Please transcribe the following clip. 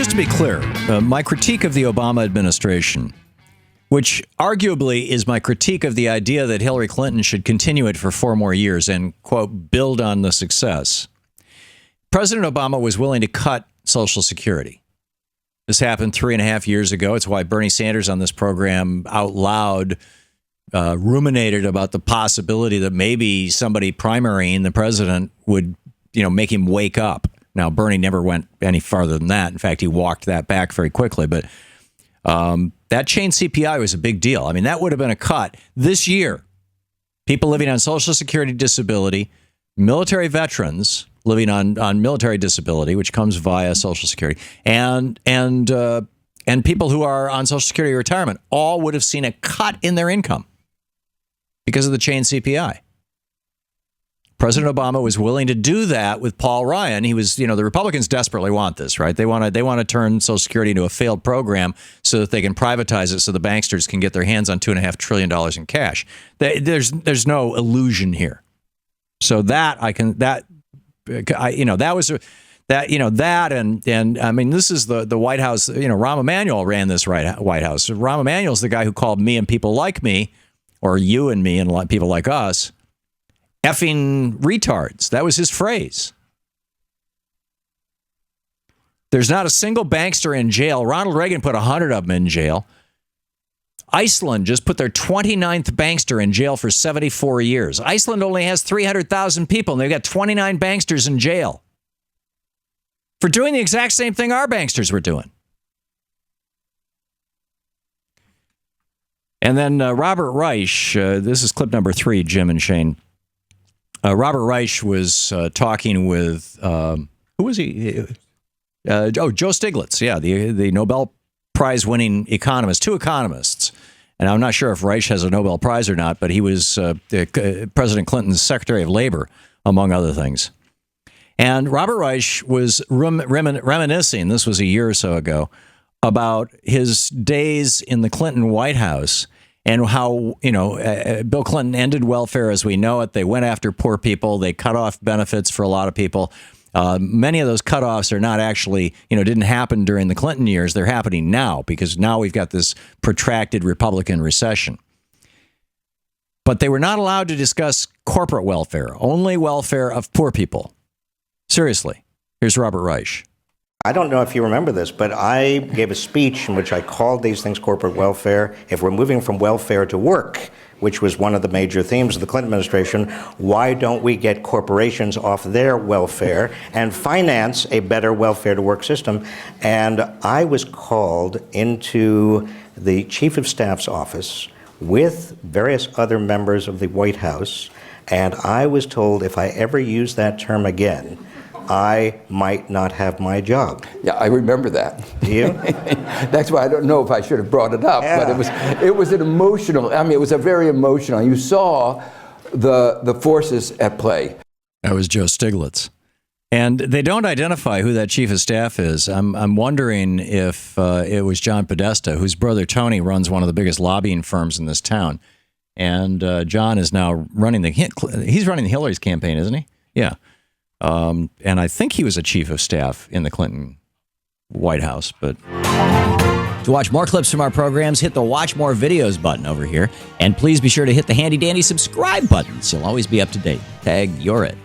just to be clear, my critique of the Obama administration, which arguably is my critique of the idea that Hillary Clinton should continue it for 4 more years and, quote, build on the success. President Obama was willing to cut Social Security. This happened 3.5 years ago. It's why Bernie Sanders on this program out loud ruminated about the possibility that maybe somebody primarying the president would, make him wake up. Now, Bernie never went any farther than that. In fact, he walked that back very quickly. But that chain CPI was a big deal. I mean, that would have been a cut this year. People living on Social Security disability, military veterans living on military disability, which comes via Social Security, and people who are on Social Security retirement all would have seen a cut in their income because of the chain CPI. President Obama was willing to do that with Paul Ryan. He was, the Republicans desperately want this, right? They want to turn Social Security into a failed program so that they can privatize it so the banksters can get their hands on $2.5 trillion in cash. There's no illusion here. So that I mean, this is the White House. Rahm Emanuel ran this White House. Rahm Emanuel's the guy who called me and people like me, or you and me and people like us, effing retards. That was his phrase. There's not a single bankster in jail. Ronald Reagan put 100 of them in jail. Iceland just put their 29th bankster in jail for 74 years. Iceland only has 300,000 people, and they've got 29 banksters in jail for doing the exact same thing our banksters were doing. And then Robert Reich, this is clip number 3, Jim and Shane. Robert Reich was talking with, who was he? Joe Stiglitz, yeah, the Nobel Prize winning economist, 2 economists. And I'm not sure if Reich has a Nobel Prize or not, but he was President Clinton's Secretary of Labor, among other things. And Robert Reich was reminiscing, this was a year or so ago, about his days in the Clinton White House and how, Bill Clinton ended welfare as we know it. They went after poor people. They cut off benefits for a lot of people. Many of those cutoffs are not actually, didn't happen during the Clinton years. They're happening now because now we've got this protracted Republican recession. But they were not allowed to discuss corporate welfare, only welfare of poor people. Seriously. Here's Robert Reich. I don't know if you remember this, but I gave a speech in which I called these things corporate welfare. If we're moving from welfare to work, which was one of the major themes of the Clinton administration, why don't we get corporations off their welfare and finance a better welfare to work system? And I was called into the chief of staff's office with various other members of the White House, and I was told if I ever use that term again, I might not have my job. Yeah, I remember that. Do you? That's why I don't know if I should have brought it up, but it was an emotional, it was a very emotional. You saw the forces at play. That was Joe Stiglitz. And they don't identify who that chief of staff is. I'm wondering if it was John Podesta, whose brother Tony runs one of the biggest lobbying firms in this town. And John is now running he's running Hillary's campaign, isn't he? Yeah. And I think he was a chief of staff in the Clinton White House. But to watch more clips from our programs, hit the Watch More Videos button over here. And please be sure to hit the handy-dandy subscribe button so you'll always be up to date. Tag, you're it.